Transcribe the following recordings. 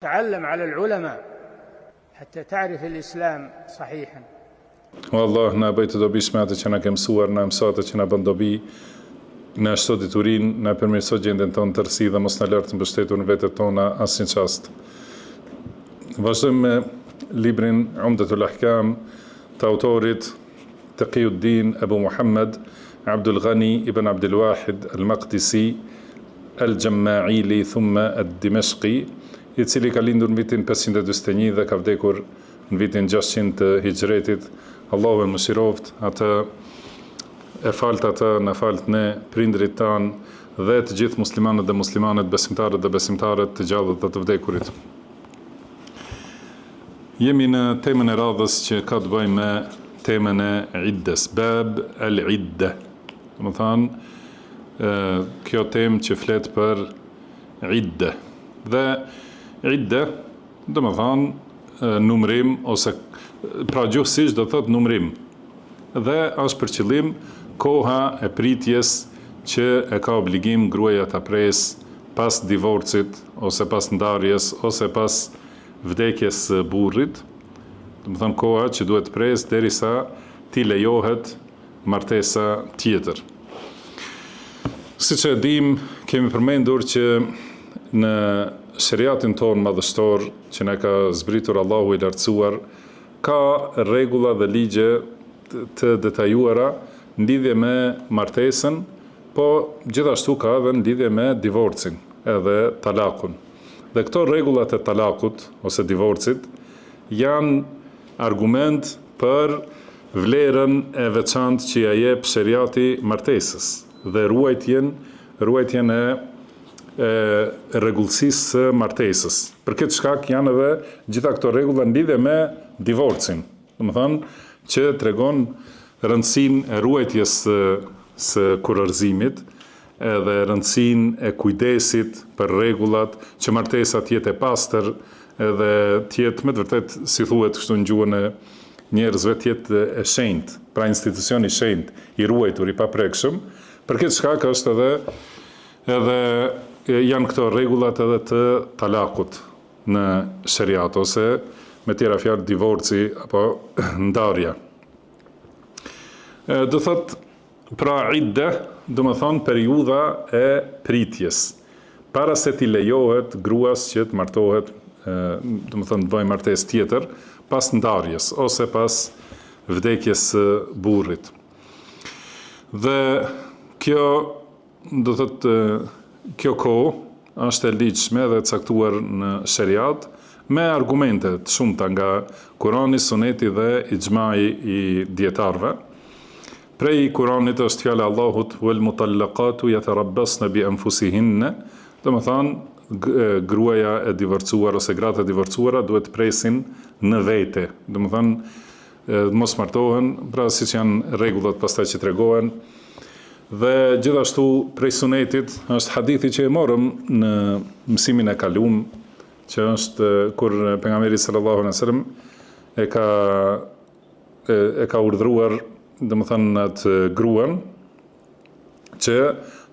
تعلم على العلماء حتى تعرف الإسلام صحيحا. والله na bëj të dobishme atë që na ke mësuar, na mëso atë që na bën dobi, na shto diturinë, na përmirëso gjendjen tonë të rësi dhe mos na lart të mbështetur në vetët tona asnjë çast. Vazhdojmë me librin Umdatul Ahkam të autorit Taqiyuddin Abu Muhammad Abdul Ghani ibn Abdul Wahid al-Maqdisi al-Jamma'ili thumma ad-Dimashqi, I cili ka lindur në vitin 541 dhe ka vdekur në vitin 600 të Hijretit. Allahu e mëshiroft atë, e falt atë, në falt ne, prindrit tanë dhe të gjithë muslimanët dhe muslimanet, besimtarët dhe besimtarët, të gjallët dhe të vdekurit. Jemi në temën e radhës që ka të bëjë me temën e iddes, bab al-idde. Do të thonë, kjo temë që flet për idde. Dhe idde, do të thonë numrim, ose pra gjuhësisht do thotë numrim. Dhe është për qëllim koha e pritjes që e ka obligim gruaja ta presë pas divorcit, ose pas ndarjes, ose pas vdekjes së burrit. Do të thonë koha që duhet presë derisa t'i lejohet martesa tjetër. Siç e dim, kemi përmendur që në shariatin tonë madhështor që na ka zbritur Allahu I lartësuar, ka rregulla dhe ligje të detajuara në lidhje me martesën, po gjithashtu ka edhe në lidhje me divorcin, edhe talakun. Dhe këto rregullat e talakut ose divorcit janë argument për vlerën e veçantë që ja jep shariati martesës dhe ruajtjen e rregullsisë së martesës. Për këtë shkak janë edhe gjitha këto rregulla në lidhje me divorcin. Domethënë që tregon rëndësinë e ruajtjes së kurorëzimit, edhe rëndësinë e kujdesit për rregullat, që martesa të jetë e pastër, edhe të jetë me të vërtet, si thuhet kështu në gjuhën e njerëzve, të jetë e shenjtë, pra institucion I shenjtë, I ruajtur, I paprekshëm. Për këtë shkak është edhe janë këto rregullat edhe të talakut në shariat, ose me tjera fjalë divorci apo ndarja. Do thot, pra idde, do më thonë periudha e pritjes, para se t'i lejohet gruas që të martohet, do më thonë të bëjë martesë tjetër, pas ndarjes, ose pas vdekjes së burrit. Dhe kjo, do thot, kjo kohë është e ligjshme dhe caktuar në shariat me argumente të shumta nga Kurani, Suneti dhe ixhmai I dietarëve. Prej Kuranit është fjala e Allahut wal mutallaqatu yatarabbasna bi anfusihinna, do të thonë gruaja e divorcuar ose gratë e divorcuara duhet presin në vete, do të thonë mos martohen, pra siç janë rregullat pastaj që tregohen. Dhe gjithashtu prej sunetit është hadithi që e morëm në mësimin e kalum, që është kur pejgamberi sallallahu alaihi wasallam e ka urdhëruar, domethënë atë gruan që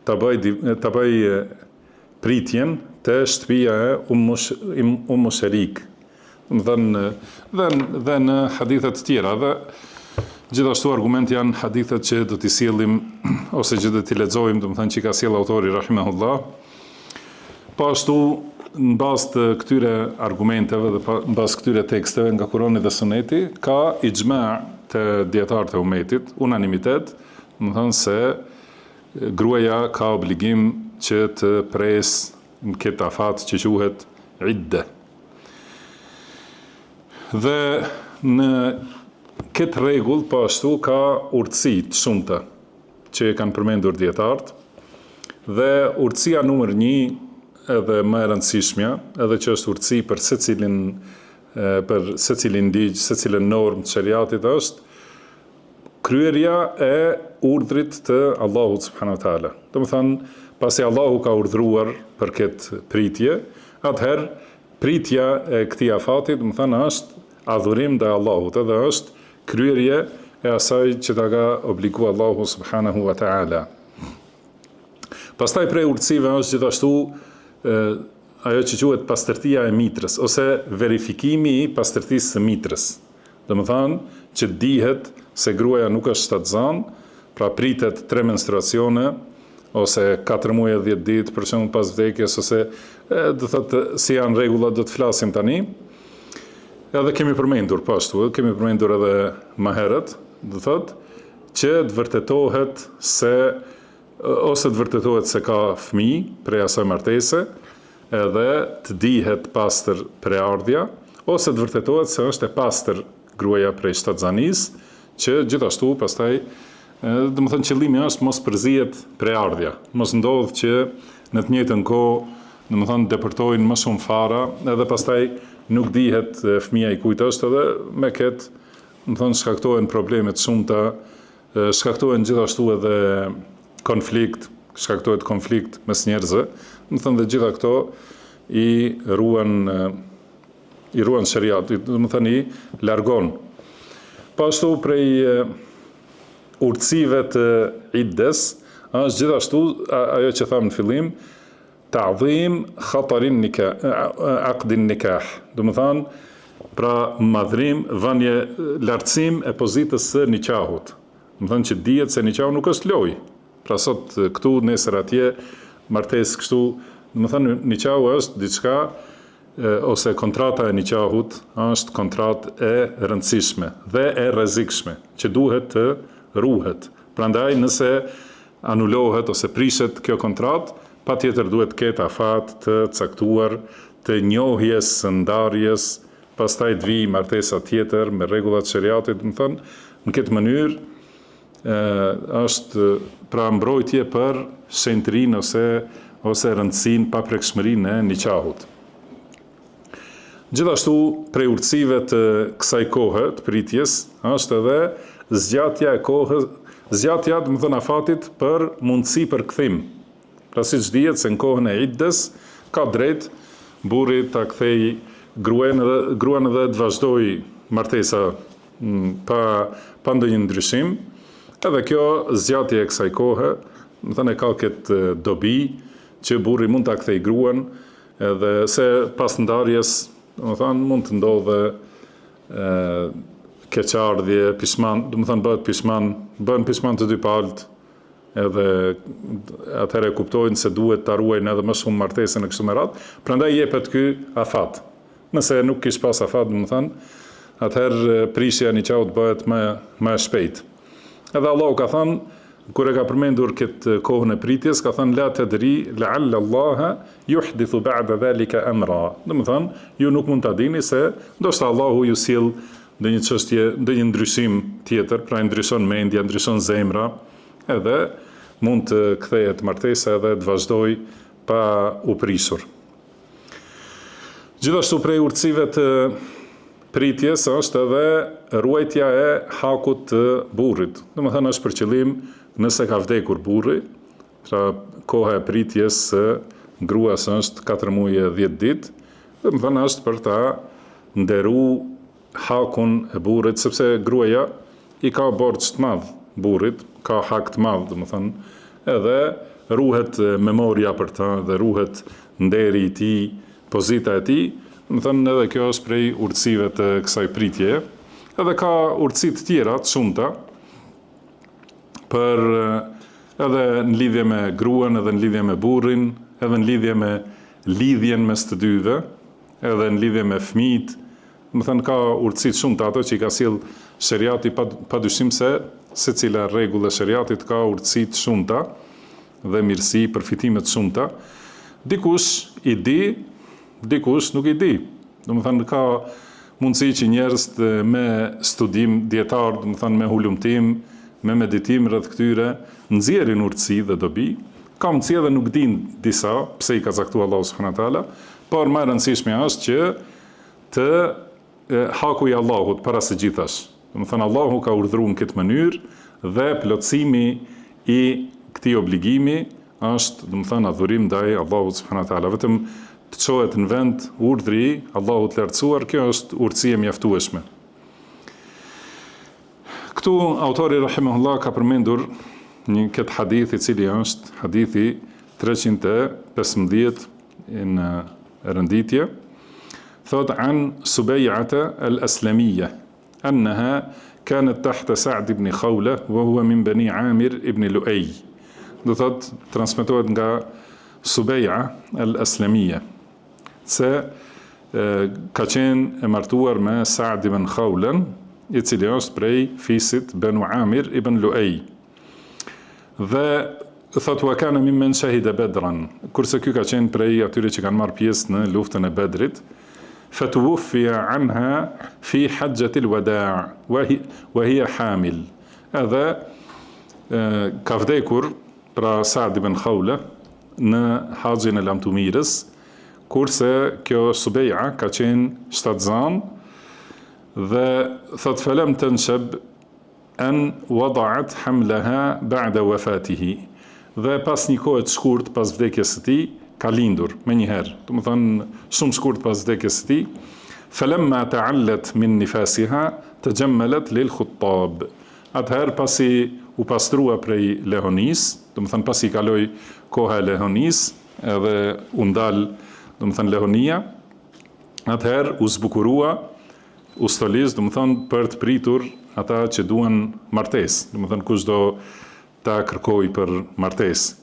ta bëj pritjen te shtëpia e Ummu Sharik. Dhe në hadithe të tjera dhe gjithashtu argument janë hadithet që do t'i sjellim ose që do t'i lexojmë, domethënë që ka sjell autori rahimahullah. Po ashtu në bazë të këtyre argumenteve dhe në bazë këtyre teksteve nga Kurani dhe Suneti, ka ixhma të dietarët e umetit, unanimitet, domethënë se gruaja ka obligim që të presë në këtë afat që quhet idde. Dhe në këtë rregull po ashtu ka urtësi të shumta që kanë përmendur dietarët, dhe urtësia numër 1 edhe më e rëndësishmja, edhe që është urtësi për secilin ligj, secilën normë të shariatit, është kryerja e urdhrit të Allahut subhanahu wa taala. Domethënë, pasi Allahu ka urdhëruar për këtë pritje, atëherë pritja e këtij afati, domethënë është adhurim ndaj Allahut, edhe është kryerje e asaj që ta ka obliguar Allahu subhanahu wa taala. Pastaj prej urtësive është gjithashtu ajo që quhet pastërtia e mitrës, ose verifikimi I pastërtisë së mitrës. Domethënë që dihet se gruaja nuk është shtatzan, pra pritet 3 menstruacione, ose 4 muaj e 10 ditë, për shembull pas vdekjes, ose do thotë si janë rregullat, do të flasim tani. Edhe kemi përmendur pashtu, kemi përmendur edhe më herët, do thotë që të vërtetohet se ose të vërtetohet se ka fëmijë prej asaj martese, edhe të dihet pastër preardhja, ose të vërtetohet se është e pastër gruaja prej shtatzanisë, që gjithashtu pastaj domethënë qëllimi është mos përzihet preardhja, mos ndodh që në të njëjtën kohë domethënë depërtojnë më shumë fara, edhe pastaj nuk dihet fëmia I kujt është, edhe me këtë domethënë shkaktohen probleme të shumta, shkaktohen gjithashtu edhe konflikt, shkaktohet konflikt mes njerëzve, domethënë dhe gjitha këto I ruan shariati, domethënë I largon. Pashtu prej urtësive të iddes është gjithashtu ajo që thamë në fillim, ta'dhim khatarin nikah, aqdin nikah, domethënë pra madhrim, vënie, lartësim e pozitës së nikahut. Domethënë që dihet se nikahu nuk është lojë. Pra sot këtu, nesër atje, martesë kështu, domethënë nikahu është diçka ose kontrata e nikahut është kontratë e rëndësishme dhe e rrezikshme, që duhet të ruhet. Prandaj nëse anulohet ose prishet kjo kontratë, patjetër duhet të ketë afat të caktuar të njohjes së ndarjes, pastaj të vijë martesa tjetër me rregullat e shariatit, domethënë në këtë mënyrë është pra mbrojtje për shenjtërinë ose rëndësinë paprekshmërinë e nikahut. Gjithashtu prej urtësive të kësaj kohe të pritjes është edhe zgjatja e kohës, zgjatja domethënë afatit për mundësi për kthim. Pra siç dihet se në kohën e iddes ka drejt burri ta kthej gruan edhe të vazhdoj martesa pa ndonjë ndryshim. Edhe kjo zgjatje e kësaj kohe, domethënë ka këtë dobi që burri mund ta kthej gruan, edhe se pas ndarjes, domethënë mund të ndodhe keqardhje, pishman, domethënë bëhen pishman të dy palët, edhe atëherë kuptojnë se duhet ta ruajnë edhe më shumë martesën e kështu me radhë, prandaj jepet ky afat. Nëse nuk kish pas afat, domethënë, atëherë prishja e nikahut bëhet më e shpejtë. Edhe Allahu ka thënë, kur e ka përmendur këtë kohën e pritjes, ka thënë la tadri la'alla Allaha yuhdithu ba'da dhalika amra. Domethënë, ju nuk mund ta dini se ndoshta Allahu ju sjell ndonjë çështje, ndonjë ndryshim tjetër, pra ndryshon mendja, ndryshon zemra, edhe mund të kthehet martesa edhe të vazhdoj pa u prishur. Gjithashtu prej urtësive të pritjes është edhe ruajtja e hakut të burrit. Domethënë është për qëllim nëse ka vdekur burri, pra koha e pritjes së gruas është 4 muaj e 10 ditë, domethënë është për ta nderu hakun e burrit, sepse gruaja I ka borxh të madh burrit, ka hak të madh, domethënë, edhe ruhet memoria për ta, dhe ruhet nderi I tij, pozita e tij. Domethënë edhe kjo është prej urtësive të kësaj pritjeje. Edhe ka urtësi të tjera të shumta për edhe në lidhje me gruan, edhe në lidhje me burrin, edhe në lidhje me lidhjen mes të dyve, edhe në lidhje me fëmijët. Domethënë ka urtësi të shumta ato që I ka sjell shariati, padyshim se secila rregull e shariatit ka urtësi të shumta dhe mirësi, përfitime të shumta. Dikush I di, dikush nuk I di. Domethënë ka mundësi që njerëz me studim dietar, domethënë me hulumtim, me meditim rreth këtyre, nxjerrin urtësi dhe dobi. Ka mundësi edhe nuk din disa pse I ka caktuar Allahu subhanahu wa taala, por më e rëndësishme është që të haku I Allahut para së gjithash. Domethënë Allahu ka urdhëruar në këtë mënyrë dhe plotësimi I këtij obligimi është, domethënë, adhurim ndaj Allahut subhanahu wa taala. Vetëm të çohet në vend urdhri I Allahut lartësuar, kjo është urtësi e mjaftueshme. Këtu autori rahimahullah ka përmendur këtë hadith I cili është hadithi 315 në rënditje. Thot an Subej'ata al-Aslamiyya annaha kanat tahta Sa'd ibn Khawla wa huwa min Bani Amir ibn Lu'ay. Do thot transmetohet nga Subej'a al-Aslamiyya se ka qenë e martuar me Sa'd ibn Khawlan, i cili është prej fisit Banu Amir ibn Lu'ay. Dhe thot wa kana mimmen shahida Badran, kurse ky ka qenë prej atyre që kanë marrë pjesë në luftën e Bedrit. Fatuwuffiya anha fi hajjat al-wada' wa hiya hamil. Edhe ka vdekur pra Sa'd ibn Khawla në haxhin e lamtumirës, kurse kjo Subej'a ka qenë shtatzan dhe thot falam tanshab an wada'at hamlaha ba'da wafatihi. Dhe pas një kohe të shkurt pas vdekjes së tij ka lindur më një herë, do të thonë shumë shkurt pas vdekjes së tij. Falamma ta'allat min nifasiha tajammalat lil khuttab. Atëherë pasi u pastrua prej lehonis, do të thonë pasi kaloi koha e lehonis edhe u ndal, do të thonë lehonia, atëherë u zbukurua, u stolis, do të thonë për të pritur ata që duan martesë, do të thonë kush do ta kërkoj për martesë.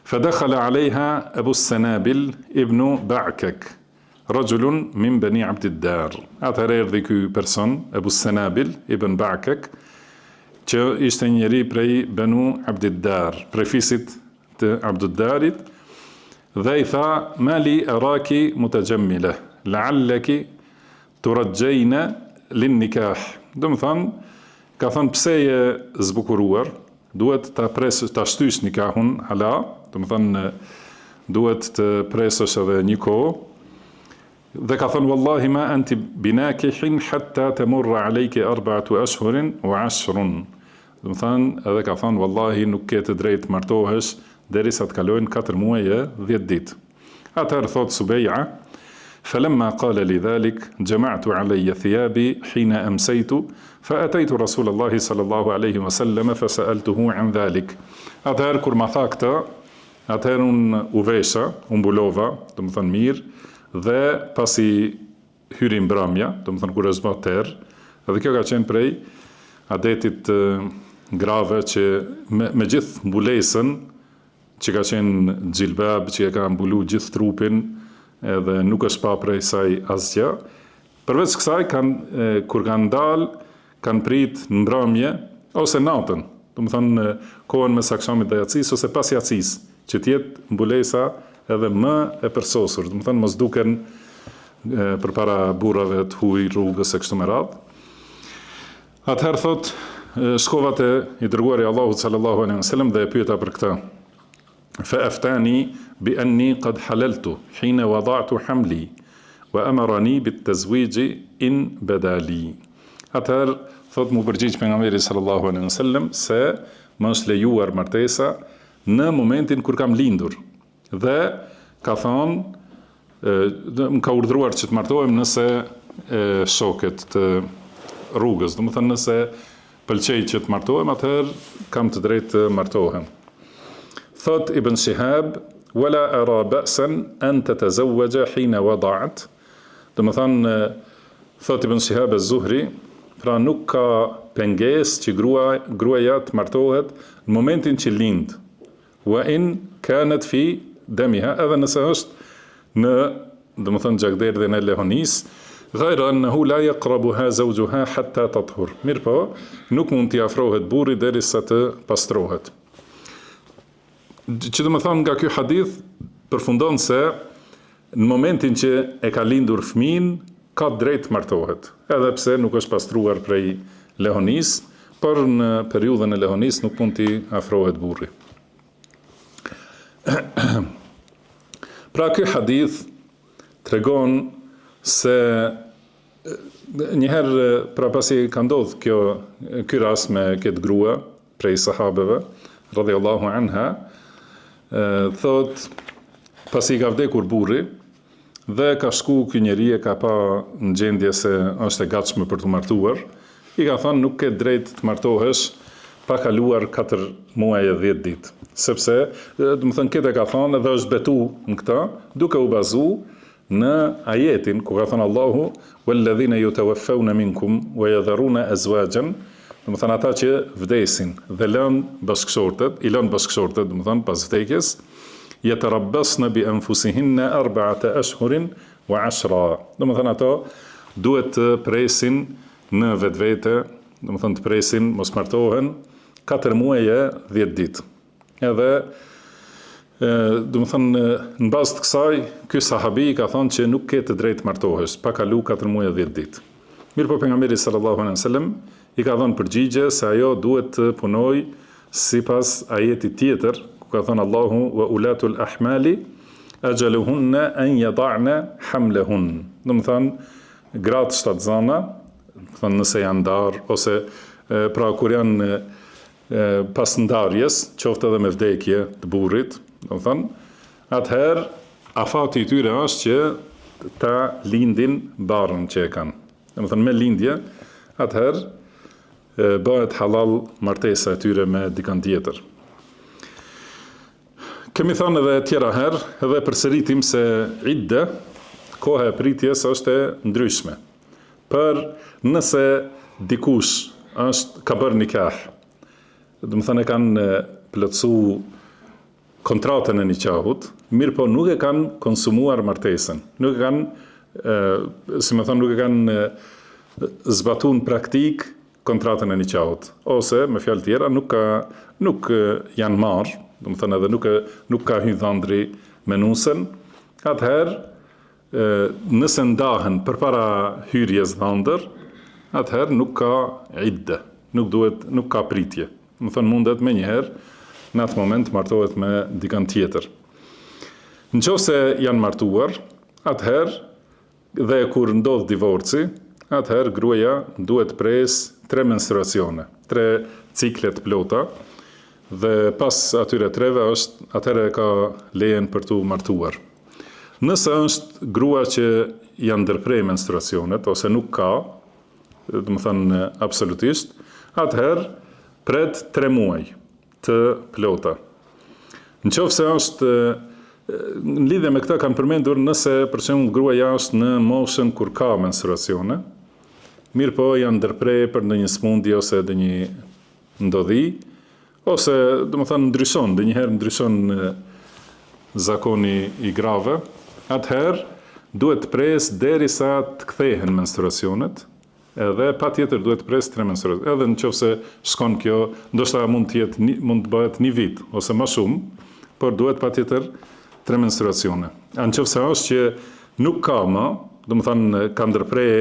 Fadakhala alejha Abu Sanabil ibn Ba'kak, rajulun min Bani Abdiddar. Atëherë erdhi ky person, Abu Sanabil ibn Ba'kak, që ishte njëri prej Banu Abdiddar, prej fisit të Abdiddarit, dhe i tha, mali araki mutajammila, la'allaki turajjayna lin nikah. Do të thonë, ka thënë pse je zbukuruar, duhet ta shtysh nikahun hala, do të thonë duhet të presësh edhe një kohë. Dhe ka thënë wallahi ma anti binakihin hatta tamurra alayki 4 ashhurin wa 10. Do të thonë edhe ka thënë wallahi nuk ke të drejtë martohesh derisa të kalojnë 4 muaj e 10 ditë. Atëherë thot Subej'a, falamma qala lidhalik jama'tu alayya thiyabi hina amsaytu fa ataytu Rasulullahi sallallahu alaihi wasallam fa sa'altuhu an dhalik. Atëherë kur ma tha këtë, atëherë unë u vesha, u mbulova, do të thonë mirë, dhe pasi hyri mbrëmja, do të thonë kur është bërë terr, edhe kjo ka qenë prej adetit grave që me gjithë mbulesën që ka qenë xhilbab, që e ka mbulu gjithë trupin, edhe nuk është pa prej saj asgjë. Përveç kësaj, kur kanë dalë, kanë prit në mbrëmje, ose natën, do të thonë kohën mes akşamit dhe jacis, ose pas jacis, që tjetë mbulesa edhe më e përsosur, do të thonë mos duken përpara burrave të huaj rrugës e kështu me radhë. Atëherë thot, shkova te i dërguari Allahut sallallahu alaihi wasallam dhe e pyeta për këtë. Fa aftani bi anni qad halaltu hina wada'tu hamli wa amarani bit tazwij in badali. Atëherë thot mu përgjigj pejgamberi sallallahu alaihi wasallam se më është lejuar martesa në momentin kur kam lindur. Dhe ka thonë, më ka urdhëruar që të martohem nëse shoket të rrugës, do të thënë nëse pëlqej që të martohem, atëherë kam të drejtë të martohem. Thot Ibn Shihab, wala ara ba'san an tatazawwaja hina wada'at. Do të thënë, thot Ibn Shihab az-Zuhri, pra nuk ka pengesë që gruaja të martohet në momentin që lind. Wa in kanat fi damiha, edhe nëse është në, do të thënë gjakderdhjen e lehonis, ghayra annahu la yaqrabuha zawjuha hatta tathur. Mirpo, nuk mund t'i afrohet burri derisa të pastrohet. Që do të thonë nga ky hadith përfundon se në momentin që e ka lindur fëmin, ka drejt martohet, edhe pse nuk është pastruar prej lehonis, por në periudhën e lehonis nuk mund t'i afrohet burri. Pra ky hadith tregon se njëherë pra pasi ka ndodhur ky rast me këtë grua prej sahabeve radhiyallahu anha, thot pasi ka vdekur burri dhe ka shku ky njeri e ka pa në gjendje se është e gatshme për të martuar, i ka thënë nuk ke drejt të martohesh pa kaluar 4 muaj e 10 ditë. Sepse, do të thënë këtë ka thënë dhe është betu në këtë, duke u bazu në ajetin ku ka thënë Allahu walladhina yutawaffawna minkum wa yadharuna azwajan, do të thënë ata që vdesin dhe lënë bashkëshortet, i lënë bashkëshortet, do të thënë pas vdekjes, yatarabbasna bi anfusihinna 4 ashhurin wa 10. Do të thënë ato duhet të presin në vetvete, do të thënë të presin, mos martohen 4 muaje 10 ditë. Edhe do të thënë në bazë të kësaj, ky sahabi ka thënë që nuk ke të drejtë martohesh pa kalu 4 muaj 10 ditë. Mirë po pejgamberi sallallahu alaihi wasallam i ka dhënë përgjigje se ajo duhet të punoj sipas ajetit tjetër ku ka thënë Allahu wa ulatul ahmali ajaluhunna an yada'na hamlahun. Do të thënë gratë shtatzana, do të thënë nëse janë ndarë ose pra kur janë pas ndarjes, qoftë edhe me vdekje të burrit, do të thënë, atëherë afati i tyre është që ta lindin barën që e kanë. Do të thënë me lindje, atëherë bëhet halal martesa e tyre me dikën tjetër. Kemi thënë edhe tjera herë, edhe përsëritim se idde, koha e pritjes është e ndryshme. Për nëse dikush ka bërë nikah, do të thënë e kanë plotsu kontratën e nikahut, mirë po nuk e kanë konsumuar martesën, nuk e kanë, nuk e kanë zbatuar në praktik kontratën e nikahut, ose me fjalë tjera nuk janë marrë, do të thënë edhe nuk ka hyrë dhëndri me nusën, atëherë nëse ndahen përpara hyrjes dhëndër, atëherë nuk ka idde, nuk ka pritje. Do të thënë mundet me njëherë në atë moment martohet me dikën tjetër. Nëse janë martuar, atëherë dhe kur ndodh divorci, atëherë gruaja duhet pres 3 menstruacione, 3 cikle të plota, dhe pas atyre 3-ve atëherë ka lejen për tu martuar. Nëse është grua që janë ndërprej menstruacionet ose nuk ka, do të thënë absolutisht, atëherë pret 3 muaj të plota. Nëse është në lidhje me këtë kanë përmendur nëse për shembull gruaja është në moshën kur ka menstruacione, mirë po janë ndërprej për ndonjë smundje ose ndonjë ndodhi, ose do të thënë ndryshon, ndonjëherë ndryshon zakoni i grave, atëherë duhet të pres derisa të kthehen menstruacionet, edhe patjetër duhet të pres 3 menstruacione. Edhe nëse shkon kjo, ndoshta mund të bëhet 1 vit ose më shumë, por duhet patjetër 3 menstruacione. Nëse është që nuk ka më, do të thënë ka ndërprej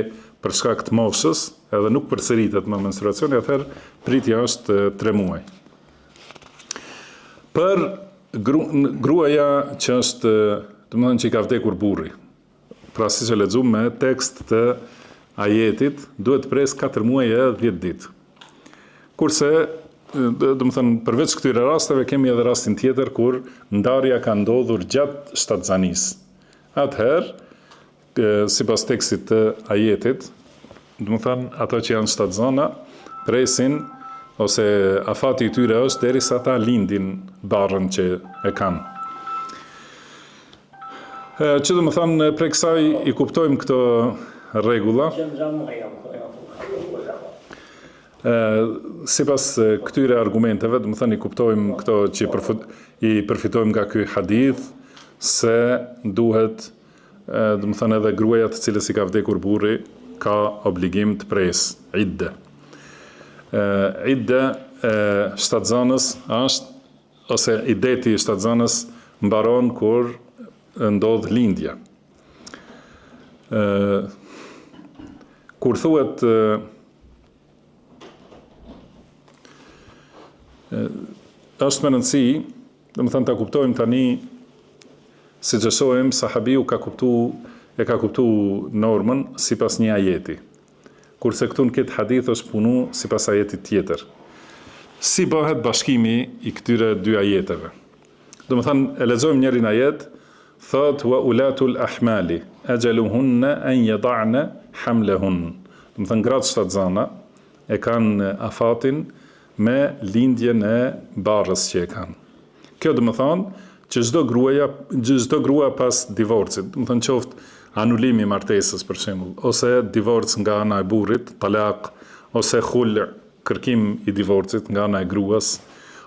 për shkak të moshës, edhe nuk përsëritet më menstruacioni, atëherë pritja është 3 muaj. Për gruaja që është, do të thënë që i ka vdekur burri, pra siç e lexuam me tekst të ajetit, duhet pres 4 muaj e 10 ditë. Kurse, do të thënë, përveç këtyre rasteve, kemi edhe rastin tjetër kur ndarja ka ndodhur gjatë shtatzanisë. Atëherë, sipas tekstit të ajetit, do të thënë, ato që janë shtatzana presin ose afati i tyre është derisa ta lindin barrën që e kanë. Që do të thënë, prej kësaj i kuptojmë këto rregulla. Sipas këtyre argumenteve, do të thënë i kuptojmë këto që i përfitojmë nga ky hadith se duhet, do të thënë edhe gruaja të cilës i ka vdekur burri ka obligim të pres idde. Idde shtatzanës është ose ideti i shtatzanës mbaron kur ndodh lindja. Kur thuhet është me rëndësi, do të thënë ta kuptojmë tani siç e shohim sahabiu ka kuptuar normën sipas një ajeti. Kurse këtu në këtë hadith është punu sipas ajetit tjetër. Si bëhet bashkimi i këtyre 2 ajeteve? Do të thënë e lexojmë njërin ajet, thot wa ulatul ahmali ajaluhunna an yada'na hamlahun. Do të thënë gratë shtatzana e kanë afatin me lindjen e barrës që e kanë. Kjo do të thënë që çdo grua pas divorcit, do të thënë qoftë anulimi i martesës për shembull, ose divorc nga ana e burrit, talaq, ose khul, kërkim i divorcit nga ana e gruas,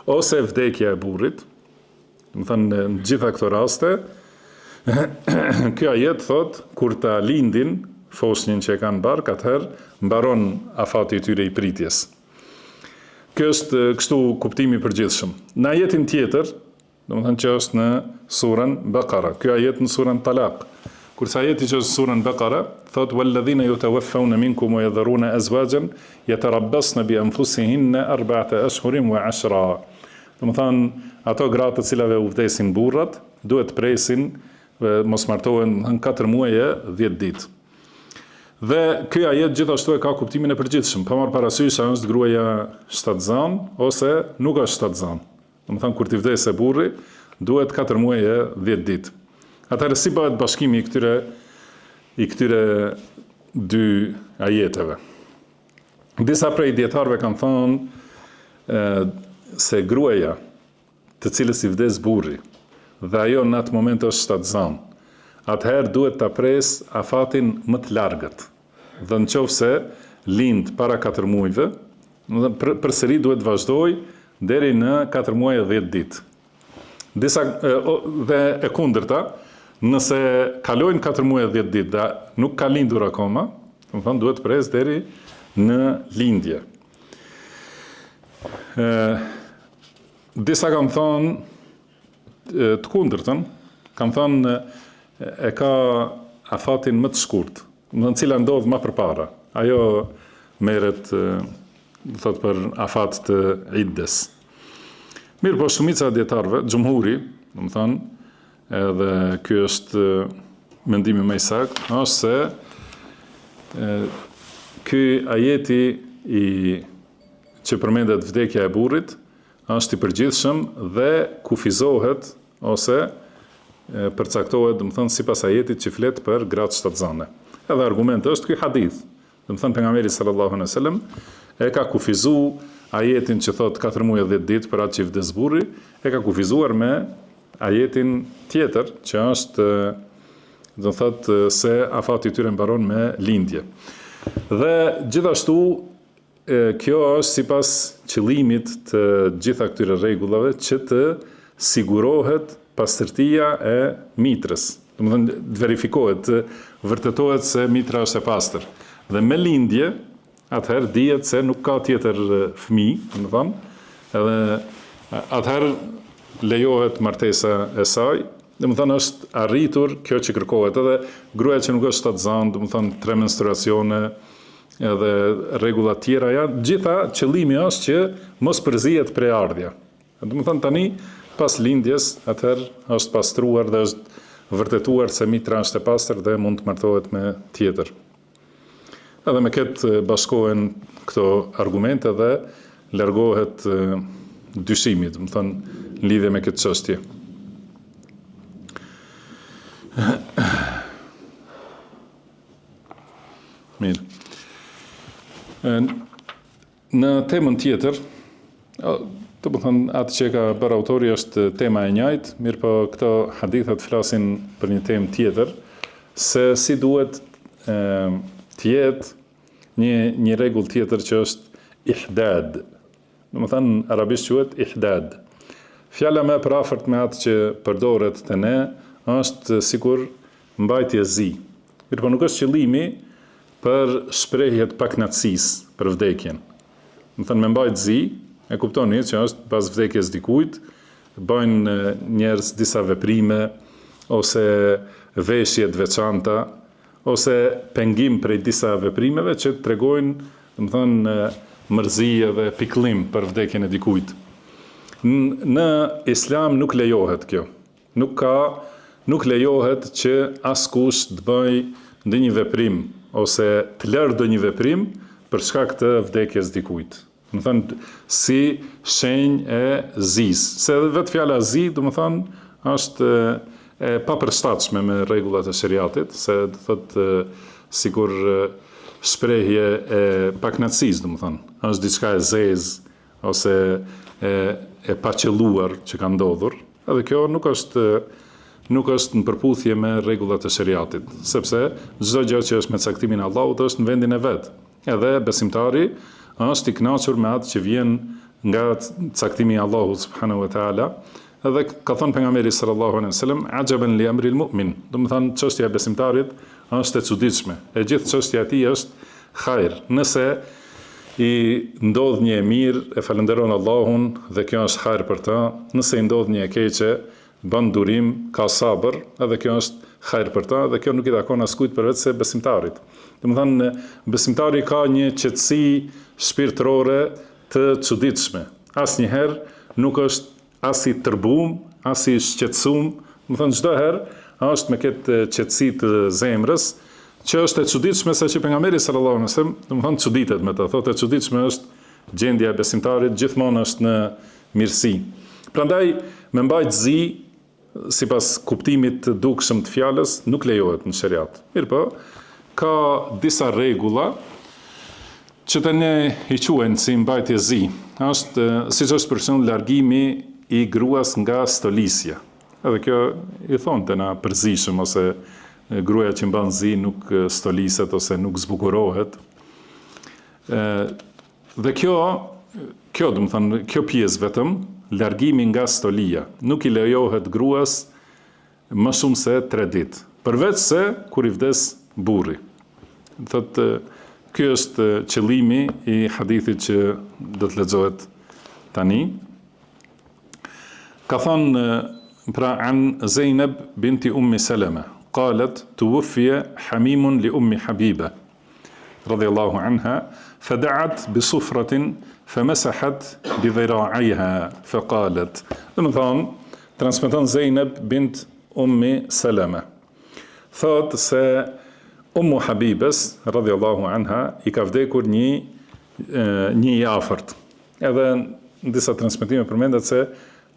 ose vdekja e burrit. Do të thënë në gjitha këto raste, ky ajet thot kur ta lindin foshnjën që e kanë bark, atëherë mbaron afati i tyre i pritjes. Kjo është kështu kuptimi i përgjithshëm. Në ajetin tjetër, domethënë që është në surën Baqara, ky ajet në surën Talaq, kurse ajeti që është në surën Baqara thot walladhina yutawaffawna minkum wa yadharuna azwajan yatarabbasna bi anfusihinna 4 ashhurin wa 10. Domethënë ato gratë të cilave u vdesin burrat duhet presin mos martohen në 4 muaje 10 ditë. Dhe ky ajet gjithashtu e ka kuptimin e përgjithshëm, pa marrë parasysh a është gruaja shtatzan ose nuk është shtatzan. Domethënë kur t'i vdesë burri, duhet 4 muaje 10 ditë. Atëherë si bëhet bashkimi i këtyre dy ajeteve? Disa prej dietarëve kanë thënë se gruaja të cilës i vdes burri dhe ajo në atë moment është shtatzan, atëherë duhet ta pres afatin më të largët. Dhe nëse lind para 4 muajve, përsëri duhet vazhdoj deri në 4 muaj e 10 ditë. Dhe e kundërta, nëse kalojnë 4 muaj e 10 ditë dhe nuk ka lindur akoma, duhet pres deri në lindje. Disa kanë thonë të kundërtën, kanë thonë e ka afatin më të shkurt, në cila ndodh më përpara. Ajo merret thot për afat të iddes. Mirë, po shumica e dietarëve, xhumhuri, domethënë, edhe ky është mendimi më i saktë, është se ky ajeti që përmendet vdekja e burrit është i përgjithshëm dhe kufizohet ose përcaktohet, domethënë sipas ajetit që flet për gratë shtatzane. Edhe argumenti është ky hadith. Domethënë pejgamberi sallallahu alejhi dhe sellem e ka kufizuar ajetin që thot 4 muaj e 10 ditë për atë që vdes burri, e ka kufizuar me ajetin tjetër që është do thot se afati i tyre mbaron me lindje. Dhe gjithashtu kjo është sipas qëllimit të gjitha këtyre rregullave që të sigurohet pastërtia e mitrës. Domethënë të verifikohet, të vërtetohet se mitra është e pastër. Dhe me lindje, atëherë dihet se nuk ka tjetër fëmijë, domethënë, edhe atëherë lejohet martesa e saj, domethënë është arritur kjo që kërkohet, edhe gruaja që nuk është shtatzan, domethënë 3 menstruacione, edhe rregulla të tjera janë, gjitha qëllimi është që mos përzihet preardhja. Domethënë tani pas lindjes, atëherë është pastruar dhe është vërtetuar se mitra është e pastër dhe mund të martohet me tjetër. Edhe me këtë bashkohen këto argumente dhe largohet dyshimi, domethënë në lidhje me këtë çështje. Mirë. Në temën tjetër, të më thënë, atë që ka bërë autori është tema e njëjtë, mirë po këto hadithat flasin për një temë tjetër, se si duhet të jetë një rregull tjetër që është ihdad. Do më thënë, arabisht quhet ihdad. Fjala më e përafërt me atë që përdoret te ne është sikur mbajtje zi. Mirë po nuk është qëllimi për shprehjet paknatësisë për vdekjen. Do thënë me mbajt zi, e kuptoni që është pas vdekjes dikujt, bëjnë njerëz disa veprime ose veshje të veçanta ose pengim prej disa veprimeve që tregojnë, do thënë, mërzi dhe pikëllim për vdekjen e dikujt. Në Islam nuk lejohet kjo. Nuk lejohet që askush të bëj ndonjë veprim ose të lërë ndonjë veprim për shkak të vdekjes dikujt. Do thënë si shenjë e zis. Se vetë fjala zi, do të thënë, është e papërshtatshme me rregullat e shariatit, se do thotë sikur shprehje e paknatësisë, do të thënë, është diçka e zezë ose e paqelluar që ka ndodhur. Edhe kjo nuk është nuk është në përputhje me rregullat e shariatit, sepse çdo gjë që është me caktimin e Allahut është në vendin e vet. Edhe besimtari është i kënaqur me atë që vjen nga caktimi i Allahut subhanahu wa taala. Edhe ka thënë pejgamberi sallallahu alaihi wasallam, ajaban li amri al-mu'min. Do të thonë çështja e besimtarit është e çuditshme. E gjithë çështja e tij është hajër. Nëse i ndodh një e mirë, e falenderon Allahun dhe kjo është hajër për ta. Nëse i ndodh një e keqe, bën durim, ka sabër, edhe kjo është hajër për ta dhe kjo nuk i takon askujt përveç se besimtarit. Do të thonë besimtari ka një qetësi shpirtërore të çuditshme. Asnjëherë nuk është as i tërbum, as i shqetësum, më thënë çdo herë është me këtë qetësi të zemrës, që është e çuditshme sa që pejgamberi sallallahu alaihi wasallam, do të thonë çuditet me të, thotë e çuditshme është gjendja e besimtarit, gjithmonë është në mirësi. Prandaj me mbajt zi, sipas kuptimit të dukshëm të fjalës, nuk lejohet në shariat. Mirpo, ka disa rregulla që të ne i quajnë si mbajtje zi. Është, siç është për shembull largimi i gruas nga stolisja. Edhe kjo i thonë të na përzishëm, ose gruaja që mban zi nuk stoliset ose nuk zbukurohet. Dhe kjo do të thonë, kjo pjesë vetëm, largimi nga stolia, nuk i lejohet gruas më shumë se 3 ditë, përveç se kur i vdes burri. Thotë, ky është qëllimi i hadithit që do të lexohet tani. Ka thonë pra an Zeynep binti Ummi Salama, qalet tuwfiya hamimun li Ummi Habiba radiyallahu anha, fada'at bi sufratin famasahat bi dhira'ayha faqalet. Do të thonë, transmeton Zeynep bint Ummi Salama. Thotë se Ummu Habibes radiyallahu anha i ka vdekur një i afërt. Edhe në disa transmetime përmendet se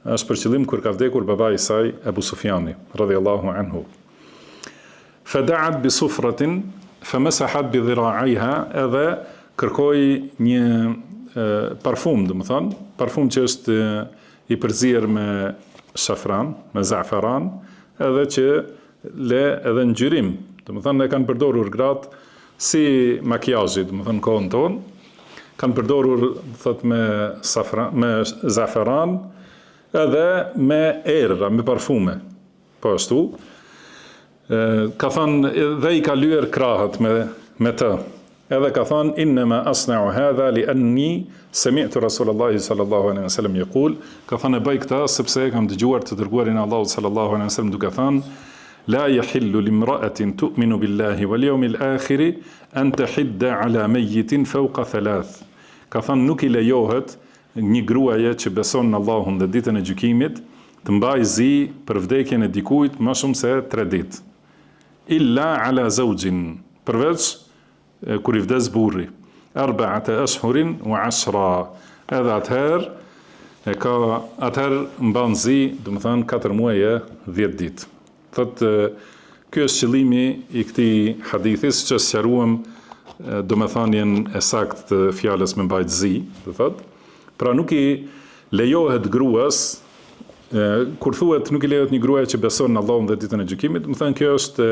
është për qëllim kur ka vdekur babai i saj Ebu Sufjani radhiyallahu anhu. Fada'at bi sufratin famasahat bi dhira'ayha, edhe kërkoi një parfum, do të thonë, parfum që është i përzier me shafran, me zaferan, edhe që le edhe ngjyrim. Do të thonë, ne kanë përdorur gratë si makijazhi, do të thonë kohën tonë, kanë përdorur thotë me zaferan, edhe me erëra, me parfume. Po ashtu, ka thënë, dhe i ka lyer krahët me të. Edhe ka thënë, innama asna'u hadha li anni sami'tu Rasulullahi sallallahu alaihi wasallam yaqul, ka thënë e bëj këtë sepse kam dëgjuar të dërguarin e Allahut sallallahu alaihi wasallam duke thënë, la yahillu limra'atin tu'minu billahi wal yawmil akhir an tahidda ala mayyitin fawqa 3. Ka thënë, nuk i lejohet një gruaje që beson në Allahun dhe ditën e gjykimit të mbaj zi për vdekjen e dikujt më shumë se 3 ditë. Illa ala zawjin, përveç kur i vdes burri. 4 ashhurin wa 10. Edhe atëherë mban zi, do të thënë 4 muaj e 10 ditë. Thotë, ky është qëllimi i këtij hadithis, që sqaruam domethënien e saktë të fjalës me mbajt zi, do thotë. Pra nuk i lejohet gruas, kur thuhet nuk i lejohet një gruaje që beson në Allahun dhe ditën e gjykimit, më thënë kjo është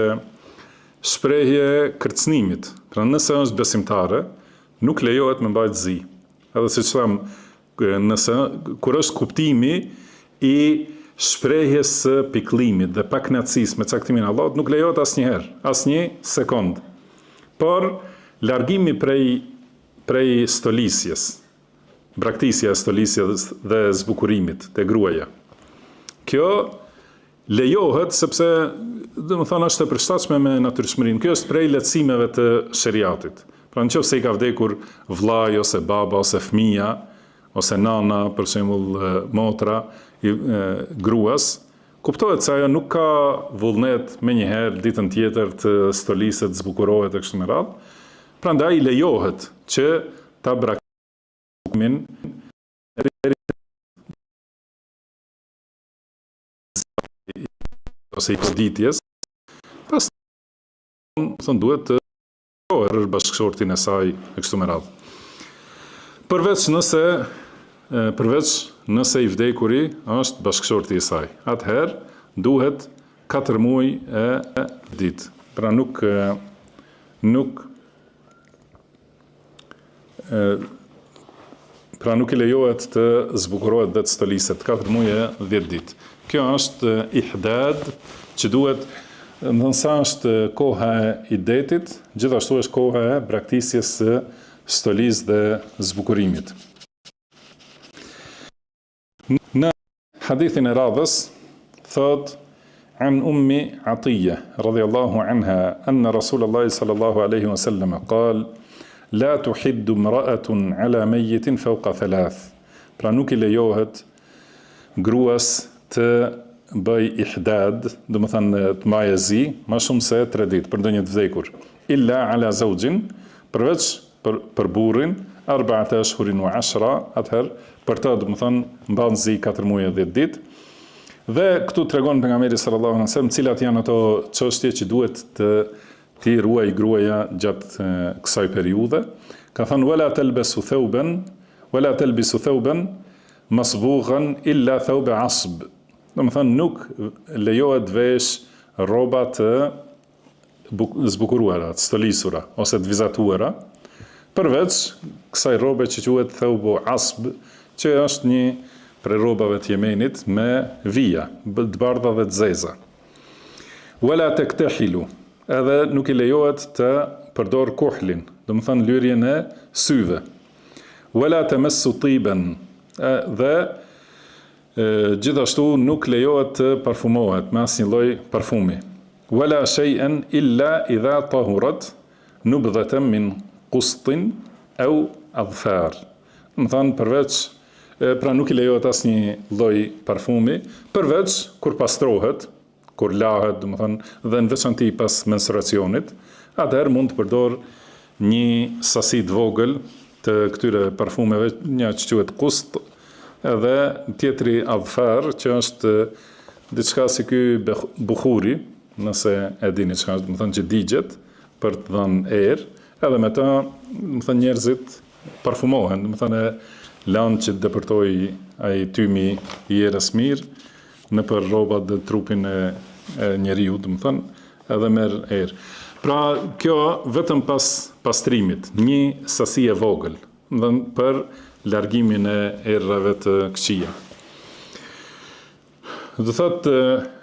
shprehje kërcënimit. Pra nëse është besimtare, nuk lejohet me mbajt zi. Edhe siç tham, kur është kuptimi i shprehjes së pikëllimit dhe pakënaqësisë me caktimin e Allahut, nuk lejohet asnjëherë, asnjë sekond. Por largimi prej stolisjes, braktisja e stolisjes dhe zbukurimit të gruaja. Kjo lejohet sepse, do të thonë, është e përshtatshme me natyrshmërinë. Kjo është prej lehtësimeve të shariatit. Pra nëse i ka vdekur vllai ose baba ose fëmia ose nana, për shembull motra i gruas, kuptohet se ajo nuk ka vullnet menjëherë ditën tjetër të stoliset, zbukurohet e kështu me radhë. Prandaj lejohet që ta min ose i koditjes, pas thon duhet të bashkëshortin e saj e kështu me radhë. Përveç nëse i vdekuri është bashkëshorti i saj. Atëherë duhet 4 muaj e ditë. Pra nuk i lejohet të zbukurohet dhe të stoliset 4 muaj e 10 ditë. Kjo është ihdad që duhet, nësa është koha e idetit, gjithashtu është koha e braktisjes së stolis dhe zbukurimit. Në hadithin e radhës, thot, عن أم عطية رضي الله عنها أن رسول الله صلى الله عليه وسلم قال لا تحد امرأة على ميت فوق 3. Pra nuk I lejohet gruas të bëj ihdad, do të thënë të mbajë zi, më shumë se 3 ditë për ndonjë të vdekur. Illa ala zawjin, përveç për burrin, 4 ashhurin wa 10, atëherë për të, do të thënë mban zi 4 muaj e 10 ditë. Dhe këtu tregon pejgamberi sallallahu alaihi wasallam cilat janë ato çështje që duhet të ti ruaj gruaja gjatë kësaj periudhe. Ka thënë wala talbisu thawban masbughan illa thawb asb. Do të thënë nuk lejohet vesh rroba të zbukuruara, të stolisura ose të vizatuara, përveç kësaj rrobe që quhet thawbu asb, që është një për rrobave të Jemenit me vija, të bardha dhe të zeza. Wala taktahilu, edhe nuk I lejohet të përdor kuhlin, do të thënë lyrjen e syve. Wala tamassu tiban, dhe gjithashtu nuk lejohet të parfumohet me asnjë lloj parfumi. Wala shay'an illa idha tahurat nubdhatan min qustin aw adfar. Do të thënë përveç pra nuk I lejohet asnjë lloj parfumi, përveç kur pastrohet, kur lahet, do të thënë, dhe në veçanti pas menstruacionit, atëherë mund të përdor një sasi të vogël të këtyre parfumeve, një që quhet qust, edhe tjetri adfar, që është diçka si ky bukhuri, nëse e dini çka është, do të thënë që digjet për të dhënë erë, edhe me ta, do të thënë njerëzit parfumohen, do të thënë lanë që të depërtoj ai tymi I erës mirë në për rrobat dhe trupin e njeriu, do të thënë, edhe merr erë. Pra kjo vetëm pas pastrimit, një sasi e vogël, do të thënë për largimin e errave të këqija. Do thotë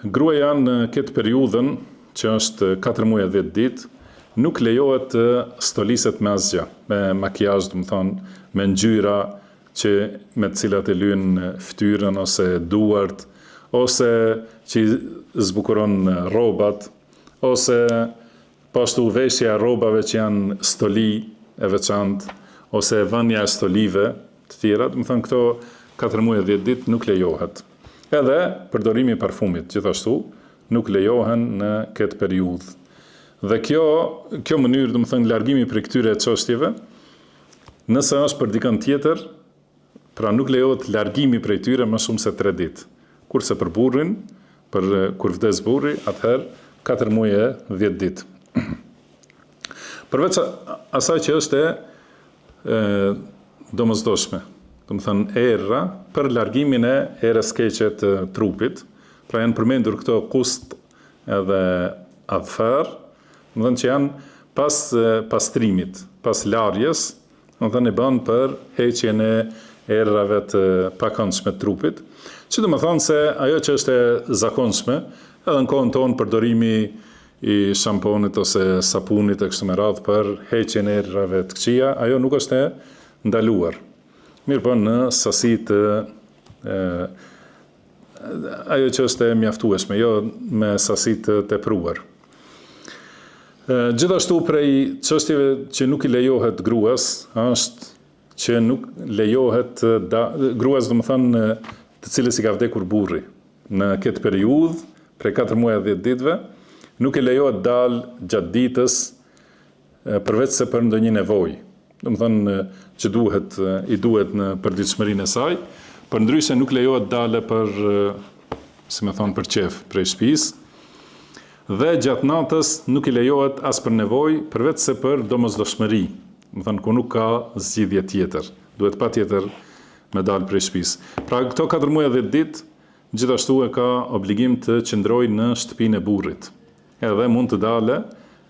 gruaja në këtë periudhën, që është 4 muaj e 10 ditë, nuk lejohet të stoliset me asgjë, me makijazh, do të thonë, me ngjyra që me të cilat e lyen fytyrën ose duart, ose që zbukuron rrobat, ose pashtu veshja rrobave që janë stoli e veçantë, ose vënia e stolive të tjera, do të thënë këto 4 muaj e 10 ditë nuk lejohet. Edhe përdorimi I parfumit gjithashtu nuk lejohen në këtë periudhë. Dhe kjo mënyrë, do të thënë largimi prej këtyre çështjeve, nëse është për dikën tjetër, pra nuk lejohet largimi prej tyre më shumë se 3 ditë. Kurse për burrin, kur vdes burri, atëherë 4 muaj e 10 ditë. Përveç asaj që është domosdoshme, do të thënë erra për largimin e erës keqe të trupit, pra janë përmendur këto qust edhe adfar, do të thënë që janë pas pastrimit, pas larjes, do të thënë e bën për heqjen e errave të pakëndshme të trupit, që do të thonë se ajo që është e zakonshme, edhe në kohën tonë përdorimi I shamponit ose sapunit e kështu me radhë për heqjen e errave të këqija, ajo nuk është e ndaluar. Mirë po në sasi të ajo që është e mjaftueshme, jo me sasi të tepruar. Gjithashtu prej çështjeve që nuk I lejohet gruas është që nuk lejohet gruas, do të thënë, të cilës I ka vdekur burri në këtë periudhë, prej 4 muaj e 10 ditëve, nuk I lejohet dal gjatë ditës përveç se për ndonjë nevojë. Do të thënë që I duhet në përditshmërinë e saj, përndryshe nuk lejohet dale për, si më thon, për qef prej shtëpisë. Dhe gjatë natës nuk I lejohet as për nevojë, përveç se për domosdoshmëri. Do thënë ku nuk ka zgjidhje tjetër. Duhet patjetër me dalë prej shtëpisë. Pra këto 4 muaj e 10 ditë gjithashtu e ka obligim të qëndrojë në shtëpinë e burrit. Edhe mund të dalë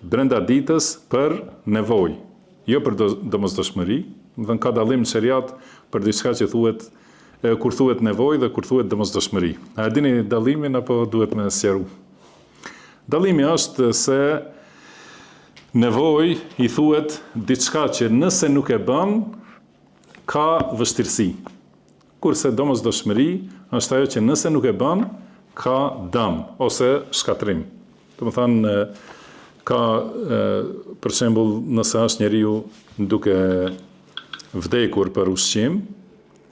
brenda ditës për nevojë, jo për domosdoshmëri, do të ka dallim në shariat për diçka që thuhet kur thuhet nevojë dhe kur thuhet domosdoshmëri. A e dini dallimin apo duhet më sqaru? Dallimi është se nevojë i thuhet diçka që nëse nuk e bën ka vështirësi. Kurse domosdoshmëri është ajo që nëse nuk e bën ka dëm ose shkatrim. Domethënë ka për shembull nëse është njeriu duke vdekur për ushqim,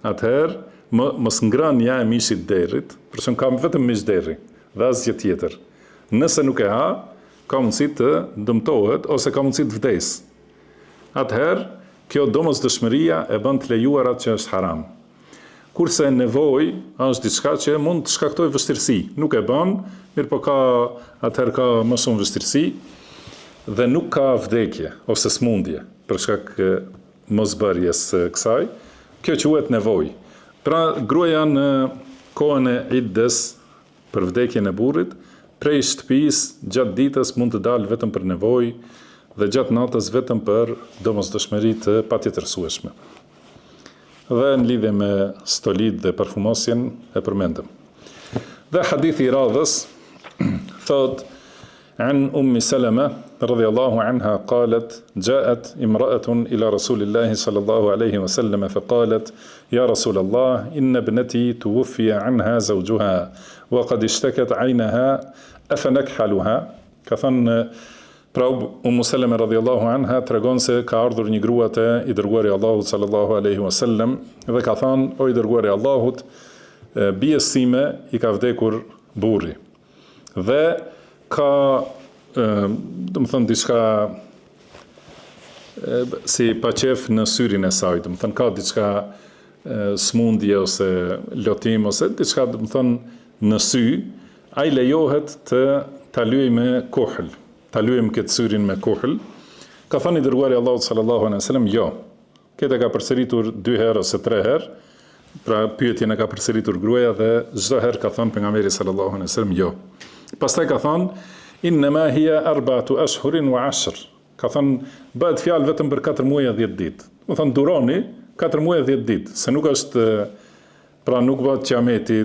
atëherë mos ngrënia e mishit derrit, për shembull ka vetëm mish derri dhe asgjë tjetër. Nëse nuk e ha, ka mundësi të dëmtohet ose ka mundësi të vdes. Atëherë, kjo domosdoshmëria e bën të lejuar atë që është haram. Kurse nevojë është diçka që mund të shkaktojë vështirësi, nuk e bën, mirë po atëherë ka më shumë vështirësi dhe nuk ka vdekje ose smundje për shkak mosbërjes kësaj. Kjo quhet nevojë. Pra gruaja në kohën e iddes për vdekjen e burrit, prej shtëpisë gjatë ditës mund të dalë vetëm për nevojë dhe gjatë natës vetëm për domosdoshmëri të patjetërsueshme. Dhe në lidhje me stolit dhe parfumosjen e përmendëm. Dhe hadithi i radhës thot عن أم سلمة رضي الله عنها قالت جاءت امرأة إلى رسول الله صلى الله عليه وسلم فقالت يا رسول الله إن ابنتي توفي عنها زوجها وقد اشتكت عينها أفنكحلها كثن pra Seleme radhiyallahu anha tregon se ka ardhur një grua te i dërguari i Allahut sallallahu alaihi wasallam dhe ka thënë o i dërguari i Allahut bies sime i ka vdekur burri dhe ka domethënë diçka si paqef në syrin e saj, domethënë ka diçka smundje ose lotim ose diçka domethënë në sy, ai lejohet të ta lyej me kuhl, ta lyejmë këtë syrin me kuhl. Ka thënë i dërguari Allahut sallallahu alaihi wasallam, jo. Këtë ka përsëritur 2 herë ose 3 herë. Pra pyetjen e ka përsëritur gruaja dhe çdo herë ka thënë pejgamberi sallallahu alaihi wasallam jo. Pastaj ka thënë innama hiya 4 ashhurin wa 10. Ka thënë bëhet fjalë vetëm për 4 muaj e 10 ditë. Do thënë duroni 4 muaj e 10 ditë, se nuk është pra nuk bëhet qameti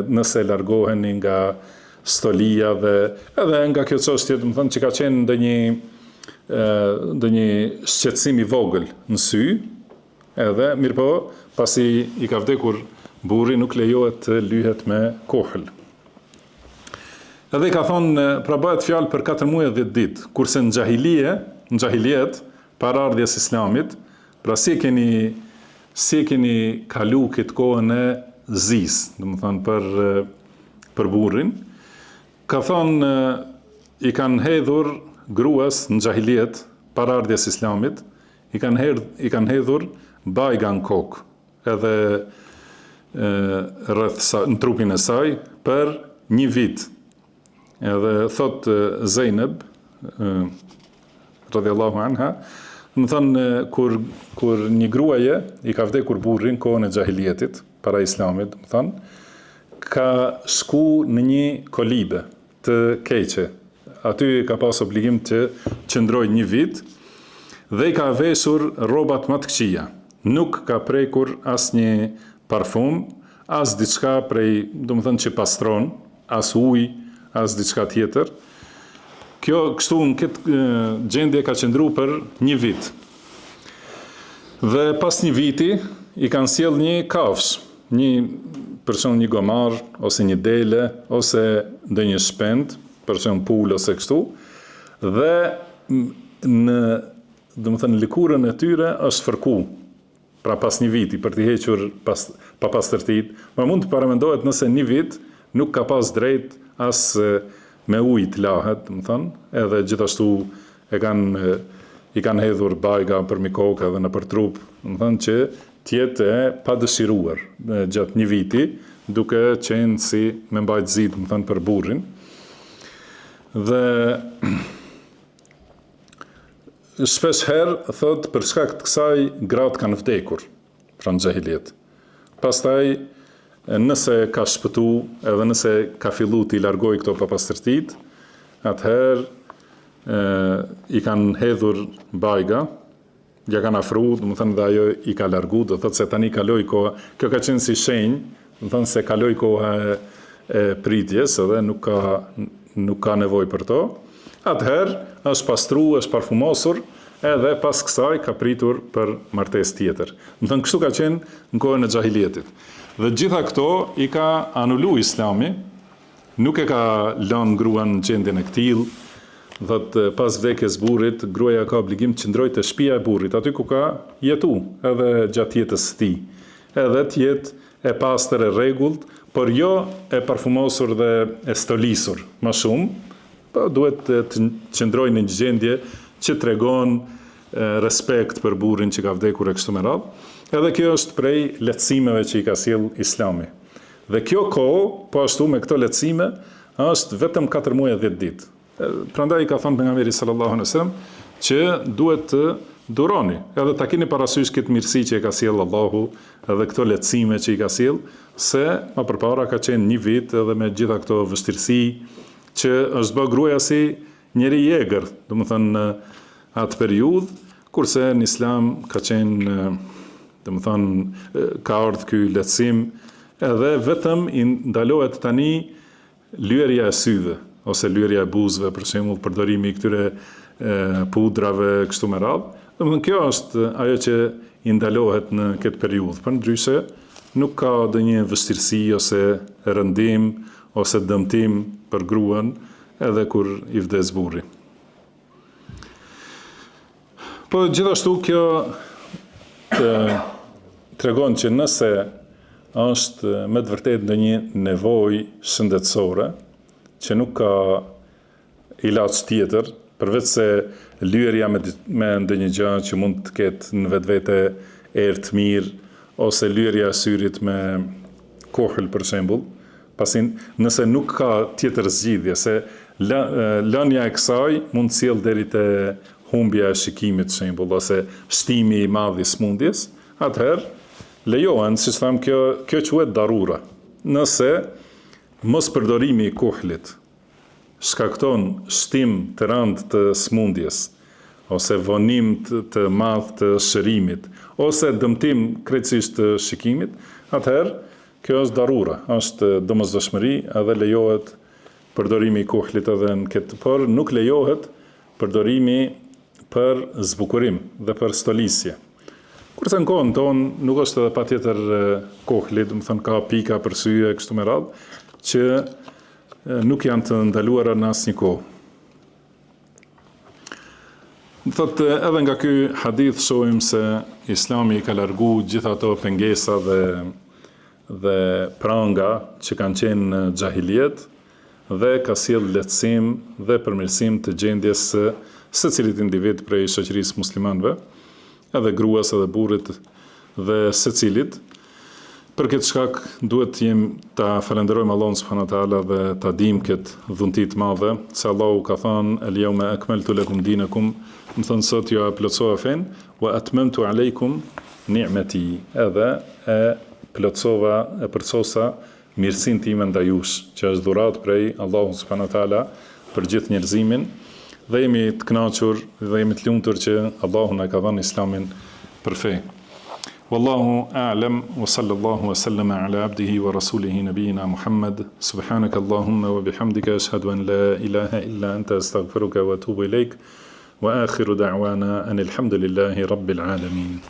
nëse largoheni nga stolia dhe edhe nga kjo çështje, do thënë që ka qenë ndonjë shqetësim i vogël në sy, edhe mirëpo pasi i ka vdekur burri nuk lejohet të lyhet me kuhl. Edhe ka thonë, pra bëhet fjalë për 4 muaj e 10 ditë, kurse në xahiliet, para ardhjes islamit, pra si e keni kalu këtë kohën e zis, domethënë për burrin, ka thonë i kanë hedhur gruas në xahiliet, para ardhjes islamit, i kanë hedhur bajga në kokë, edhe në trupin e saj për 1 vit. Edhe thot Zejneb radhiyallahu anha, më thënë kur një gruaje i ka vdekur burrin kohën e xahilietit para islamit, më thënë, ka shku në një kolibe të keqe. Aty ka pas obligim të qëndrojë 1 vit dhe i ka veshur rrobat më të këqija. Nuk ka prekur as një parfum, as diçka prej, domethënë që pastron, as ujë, as diçka tjetër. Kjo kështu në këtë gjendje ka qëndru për 1 vit. Dhe pas 1 viti i kanë sjell një kafsh, për shembull një gomar ose një dele ose ndonjë shpend, për shembull pul ose kështu, dhe domethënë lëkurën e tyre është fërku. Pra pas 1 viti për t'i hequr pa pastërtit, ma mund të paramendohet nëse 1 vit nuk ka pas drejt as me ujë të lahet, domethënë, edhe gjithashtu i kanë hedhur bajga për mikokë edhe në për trup, domethënë që t'jetë e padëshiruar gjatë 1 viti, duke qenë si me mbajt zi, domethënë për burrin. Dhe shpesh herë thot për shkak të kësaj gratë kanë vdekur pra në xahiliet. Pastaj nëse ka shpëtu edhe nëse ka fillu t'i largoj këto papastërtit, atëherë i kanë hedhur bajga, ja kanë afru, do të thënë dhe ajo i ka largu, do thotë se tani kaloi koha, kjo ka qenë si shenjë, do thënë se kaloi koha e pritjes edhe nuk ka nevojë për to. Atëherë është pastru, është parfumosur, edhe pas kësaj ka pritur për martesë tjetër. Do thënë kështu ka qenë në kohën e xahilietit. Dhe gjitha këto i ka anulu Islami, nuk e ka lënë gruan në gjendjen e këtill. Dhëtë pas vdekjes burrit, gruaja ka obligim të qëndrojë te shtëpia e burrit, aty ku ka jetu, edhe gjatë jetës së tij. Edhe të jetë e pastër e rregullt, por jo e parfumosur dhe e stolisur më shumë, po duhet të qëndrojë në një gjendje që tregon respekt për burrin që ka vdekur e kështu me radhë. Edhe kjo është prej lehtësimeve që i ka sjell Islami. Dhe kjo kohë, po ashtu me këto lehtësime, është vetëm 4 muaj e 10 ditë. Prandaj ka thënë pejgamberi sallallahu alaihi wasallam që duhet të duroni, edhe ta keni parasysh këtë mirësi që e ka sjell Allahu, edhe këto lehtësime që i ka sjell, se më përpara ka qenë 1 vit edhe me gjitha këto vështirësi që është bë gruaja si njeri i egër, domethënë në atë periudhë, kurse në Islam ka qenë, domethënë ka ardhur ky lehtësim, edhe vetëm i ndalohet tani lyerja e syve ose lyerja e buzëve, për shembull, përdorimi i këtyre pudrave kështu me radhë. Domethënë kjo është ajo që i ndalohet në këtë periudhë. Përndryshe nuk ka ndonjë vështirësi ose rëndim ose dëmtim për gruan edhe kur i vdes burri. Po gjithashtu kjo tregon që nëse është me të vërtetë ndonjë nevojë shëndetësore që nuk ka ilaç tjetër, përveç se lyerja me ndonjë gjë që mund të ketë në vetvete erë të mirë, ose lyerja e syrit me kohël për shembull, pasi nëse nuk ka tjetër zgjidhje, se lënia e kësaj mund të sjellë deri te humbja e shikimit, për shembull, ose shtimi i madh i smundjes, atëherë lejohen, siç tham, kjo quhet darura. Nëse mos përdorimi i kuhlit shkakton shtim të rënd të smundjes, ose vonim të madh të shërimit, ose dëmtim krejtësisht të shikimit, atëherë kjo është darura, është domosdoshmëri, edhe lejohet përdorimi i kuhlit edhe në këtë, por nuk lejohet përdorimi për zbukurim dhe për stolisje. Kurse në kohën tonë nuk është edhe patjetër kuhli, do të thënë ka pika për sy e kështu me radhë, që nuk janë të ndaluara në asnjë kohë. Thotë edhe nga ky hadith shohim se Islami ka largu gjitha ato pengesa dhe pranga që kanë qenë në xahiliet dhe ka sjell lehtësim dhe përmirësim të gjendjes së secilit individ prej shoqërisë muslimanëve, edhe gruas edhe burrit dhe secilit. Për këtë shkak duhet ta falenderojmë Allahun subhanahu wa taala dhe ta dimë këtë dhunti të madhe, se Allahu ka thënë el-yawma akmaltu lakum dinakum, do të thënë sot ju plotësova fen, wa atmamtu alaykum ni'mati, edhe e plotësova, e përcosa mirësinë time ndaj jush, që është dhuratë prej Allahut subhanahu wa taala për gjithë njerëzimin, dhe jemi të kënaqur dhe jemi të lumtur që Allahu na ka dhënë Islamin për fe. Wallahu a'lam wa sallallahu wa sallama ala abdihi wa rasulihi nabiyina Muhammad. Subhanaka Allahumma wa bihamdika ashhadu an la ilaha illa anta astaghfiruka wa atubu ilaik. Wa akhiru da'wana anil hamdulillahi rabbil alamin.